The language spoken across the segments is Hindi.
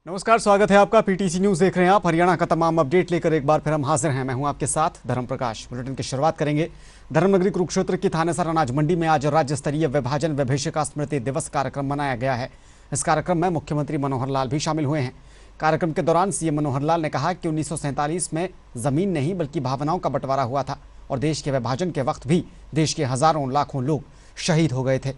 नमस्कार, स्वागत है आपका। पीटीसी न्यूज देख रहे हैं आप। हरियाणा का तमाम अपडेट लेकर एक बार फिर हम हाजिर हैं। मैं हूं आपके साथ धर्म प्रकाश। बुलेटिन की शुरुआत करेंगे धर्मनगरी कुरुक्षेत्र की थानेसर अनाज मंडी में आज राज्य स्तरीय विभाजन विभीषिका स्मृति दिवस कार्यक्रम मनाया गया है। इस कार्यक्रम में मुख्यमंत्री मनोहर लाल भी शामिल हुए हैं। कार्यक्रम के दौरान सीएम मनोहर लाल ने कहा कि 1947 में जमीन नहीं बल्कि भावनाओं का बंटवारा हुआ था और देश के विभाजन के वक्त भी देश के हजारों लाखों लोग शहीद हो गए थे।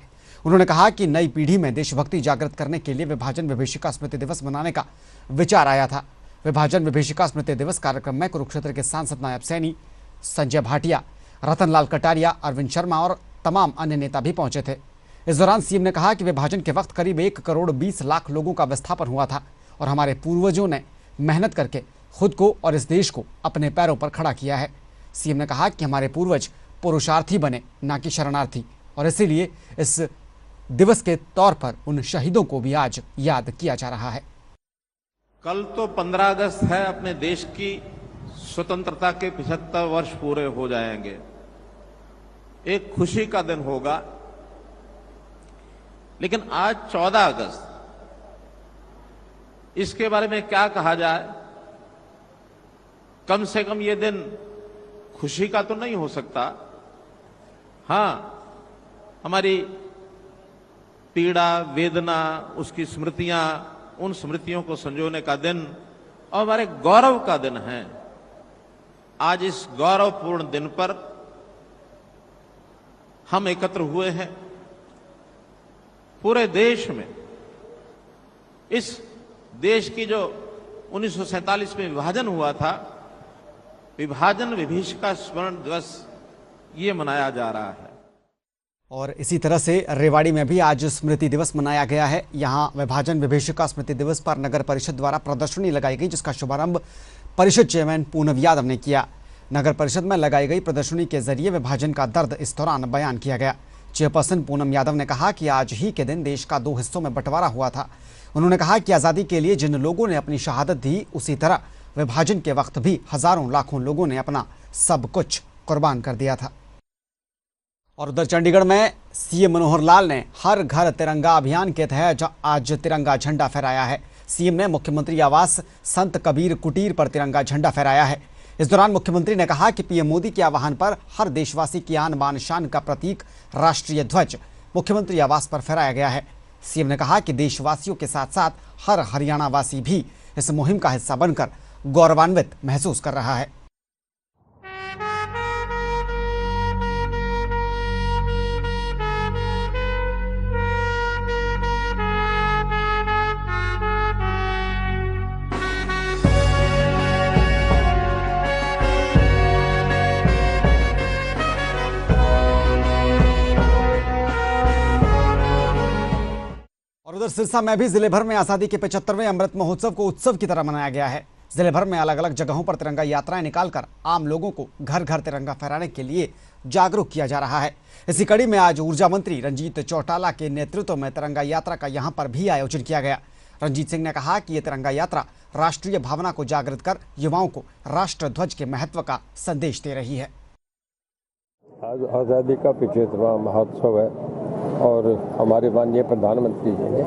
उन्होंने कहा कि नई पीढ़ी में देशभक्ति जागृत करने के लिए विभाजन विभीषिका स्मृति दिवस मनाने का विचार आया था। विभाजन विभीषिका स्मृति दिवस कार्यक्रम में कुरुक्षेत्र के सांसद नायब सैनी, संजय भाटिया, रतनलाल कटारिया, अरविंद शर्मा और तमाम अन्य नेता भी पहुंचे थे। इस दौरान सीएम ने कहा कि विभाजन के वक्त करीब 1 करोड़ 20 लाख लोगों का विस्थापन हुआ था और हमारे पूर्वजों ने मेहनत करके खुद को और इस देश को अपने पैरों पर खड़ा किया है। सीएम ने कहा कि हमारे पूर्वज पुरुषार्थी बने, ना कि शरणार्थी, और इसीलिए इस दिवस के तौर पर उन शहीदों को भी आज याद किया जा रहा है। कल तो 15 अगस्त है, अपने देश की स्वतंत्रता के 75 वर्ष पूरे हो जाएंगे। एक खुशी का दिन होगा। लेकिन आज 14 अगस्त, इसके बारे में क्या कहा जाए। कम से कम ये दिन खुशी का तो नहीं हो सकता। हां, हमारी पीड़ा, वेदना, उसकी स्मृतियां, उन स्मृतियों को संजोने का दिन और हमारे गौरव का दिन है। आज इस गौरवपूर्ण दिन पर हम एकत्र हुए हैं। पूरे देश में इस देश की जो 1947 में विभाजन हुआ था, विभाजन विभीषिका स्मरण दिवस ये मनाया जा रहा है। और इसी तरह से रेवाड़ी में भी आज स्मृति दिवस मनाया गया है। यहाँ विभाजन विभीषिका स्मृति दिवस पर नगर परिषद द्वारा प्रदर्शनी लगाई गई, जिसका शुभारंभ परिषद चेयरमैन पूनम यादव ने किया। नगर परिषद में लगाई गई प्रदर्शनी के जरिए विभाजन का दर्द इस दौरान बयान किया गया। चेयरपर्सन पूनम यादव ने कहा कि आज ही के दिन देश का 2 हिस्सों में बंटवारा हुआ था। उन्होंने कहा कि आज़ादी के लिए जिन लोगों ने अपनी शहादत दी, उसी तरह विभाजन के वक्त भी हजारों लाखों लोगों ने अपना सब कुछ कुर्बान कर दिया था। और उधर चंडीगढ़ में सीएम मनोहर लाल ने हर घर तिरंगा अभियान के तहत आज तिरंगा झंडा फहराया है। सीएम ने मुख्यमंत्री आवास संत कबीर कुटीर पर तिरंगा झंडा फहराया है। इस दौरान मुख्यमंत्री ने कहा कि पीएम मोदी के आह्वान पर हर देशवासी की आन बान शान का प्रतीक राष्ट्रीय ध्वज मुख्यमंत्री आवास पर फहराया गया है। सीएम ने कहा कि देशवासियों के साथ साथ हर हरियाणा वासी भी इस मुहिम का हिस्सा बनकर गौरवान्वित महसूस कर रहा है। और उधर सिरसा में भी जिले भर में आजादी के 75वें अमृत महोत्सव को उत्सव की तरह मनाया गया है। जिले भर में अलग अलग जगहों पर तिरंगा यात्राएं निकालकर आम लोगों को घर घर तिरंगा फहराने के लिए जागरूक किया जा रहा है। इसी कड़ी में आज ऊर्जा मंत्री रंजीत चौटाला के नेतृत्व में तिरंगा यात्रा का यहां पर भी आयोजन किया गया। रंजीत सिंह ने कहा कि ये तिरंगा यात्रा राष्ट्रीय भावना को जागृत कर युवाओं को राष्ट्र ध्वज के महत्व का संदेश दे रही है। आज आज़ादी का 75वां महोत्सव है और हमारे माननीय प्रधानमंत्री जी ने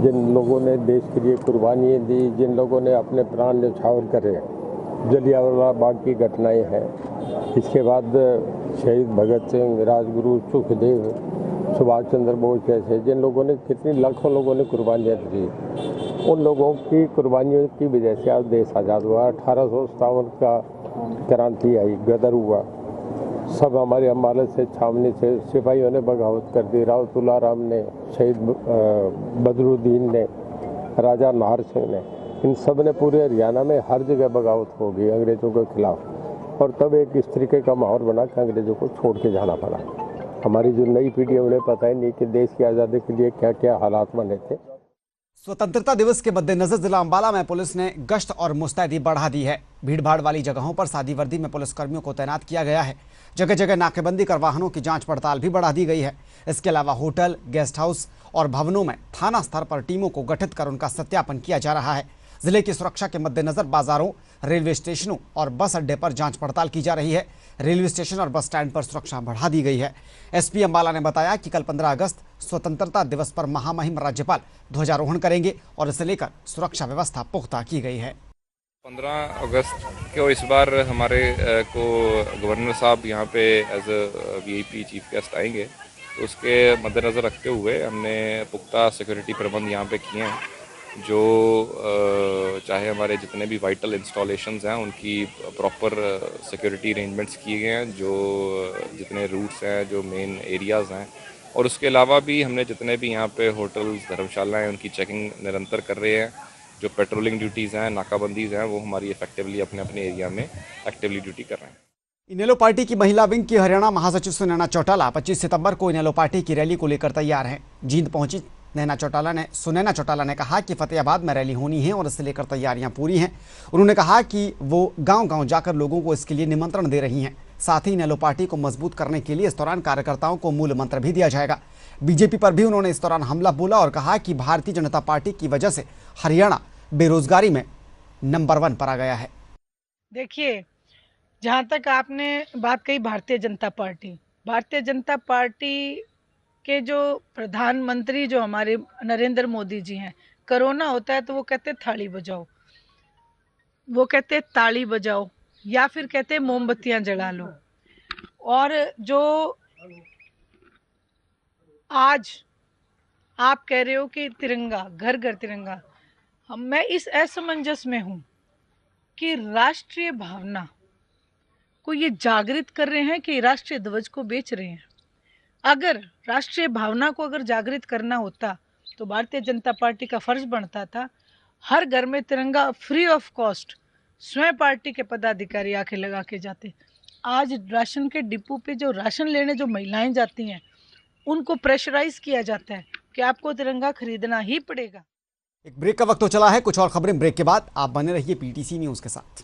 जिन लोगों ने देश के लिए कुर्बानियाँ दी, जिन लोगों ने अपने प्राण न्यौछावर करे, जलियांवाला बाग की घटनाएं हैं, इसके बाद शहीद भगत सिंह, राजगुरु, सुखदेव, सुभाष चंद्र बोस जैसे जिन लोगों ने, कितनी लाखों लोगों ने कुर्बानियाँ दी, उन लोगों की कुर्बानियों की वजह से आज देश आज़ाद हुआ। 1857 का क्रांति आई, गदर हुआ, सब हमारे अम्बाला से, छावनी से सिपाहियों ने बगावत कर दी। राव तुलाराम ने, शहीद बदरुद्दीन ने, राजा नाहर सिंह ने, इन सब ने पूरे हरियाणा में हर जगह बगावत हो गई अंग्रेजों के खिलाफ। और तब एक इस तरीके का माहौल बना कि अंग्रेजों को छोड़ के जाना पड़ा। हमारी जो नई पीढ़ी है उन्हें पता ही नहीं कि देश की आज़ादी के लिए क्या क्या हालात बने थे। स्वतंत्रता दिवस के मद्देनजर जिला अंबाला में पुलिस ने गश्त और मुस्तैदी बढ़ा दी है। भीड़भाड़ वाली जगहों पर सादी वर्दी में पुलिसकर्मियों को तैनात किया गया है। जगह जगह नाकेबंदी कर वाहनों की जांच पड़ताल भी बढ़ा दी गई है। इसके अलावा होटल, गेस्ट हाउस और भवनों में थाना स्तर पर टीमों को गठित कर उनका सत्यापन किया जा रहा है। जिले की सुरक्षा के मद्देनजर बाजारों, रेलवे स्टेशनों और बस अड्डे पर जांच पड़ताल की जा रही है। रेलवे स्टेशन और बस स्टैंड पर सुरक्षा बढ़ा दी गई है। एसपी अंबाला ने बताया कि कल 15 अगस्त स्वतंत्रता दिवस पर महामहिम राज्यपाल ध्वजारोहण करेंगे और इसे लेकर सुरक्षा व्यवस्था पुख्ता की गई है। 15 अगस्त को इस बार हमारे को गवर्नर साहब यहाँ पे as a VIP chief guest आएंगे, तो उसके मद्देनज़र रखते हुए हमने पुख्ता सिक्योरिटी प्रबंध यहाँ पे किए हैं। जो चाहे हमारे जितने भी वाइटल इंस्टॉलेशंस हैं उनकी प्रॉपर सिक्योरिटी अरेंजमेंट्स किए गए हैं, जो जितने रूट्स हैं, जो मेन एरियाज़ हैं, और उसके अलावा भी हमने जितने भी यहाँ पे होटल्स, धर्मशालाएँ, उनकी चेकिंग निरंतर कर रहे हैं। जो पेट्रोलिंग ड्यूटीज़ हैं, नाकाबंदीज़ हैं, वो हमारी इफेक्टिवली अपने अपने एरिया में एक्टिवली ड्यूटी कर रहे हैं। इनेलो पार्टी की महिला विंग की हरियाणा महासचिव सुनैना चौटाला 25 सितंबर को इनेलो पार्टी की रैली को लेकर तैयार हैं। जींद पहुंची सुनैना चौटाला ने कहा कि फतेहाबाद में रैली होनी है और इसे लेकर तैयारियां पूरी हैं। उन्होंने कहा कि वो गांव-गांव जाकर लोगों को इसके लिए निमंत्रण दे रही हैं। साथ ही इनेलो पार्टी को मजबूत करने के लिए इस दौरान कार्यकर्ताओं को मूल मंत्र भी दिया जाएगा। बीजेपी पर भी उन्होंने इस दौरान हमला बोला और कहा कि भारतीय जनता पार्टी की वजह से हरियाणा बेरोजगारी में नंबर 1 पर आ गया है। देखिए, जहां तक आपने बात कही भारतीय जनता पार्टी के जो प्रधानमंत्री जो हमारे नरेंद्र मोदी जी हैं, कोरोना होता है तो वो कहते थाली बजाओ, वो कहते ताली बजाओ, या फिर कहते मोमबत्तियां जला लो। और जो आज आप कह रहे हो कि तिरंगा, घर घर तिरंगा, मैं इस असमंजस में हूं कि राष्ट्रीय भावना को ये जागृत कर रहे हैं कि राष्ट्रीय ध्वज को बेच रहे हैं। अगर राष्ट्रीय भावना को अगर जागृत करना होता तो भारतीय जनता पार्टी का फर्ज बनता था हर घर में तिरंगा फ्री ऑफ कॉस्ट स्वयं पार्टी के पदाधिकारी आके लगा के जाते। आज राशन के डिपो पे जो राशन लेने जो महिलाएं जाती हैं उनको प्रेशराइज किया जाता है कि आपको तिरंगा खरीदना ही पड़ेगा। एक ब्रेक का वक्त तो चला है, कुछ और खबरें ब्रेक के बाद। आप बने रहिए पीटीसी न्यूज़ के साथ।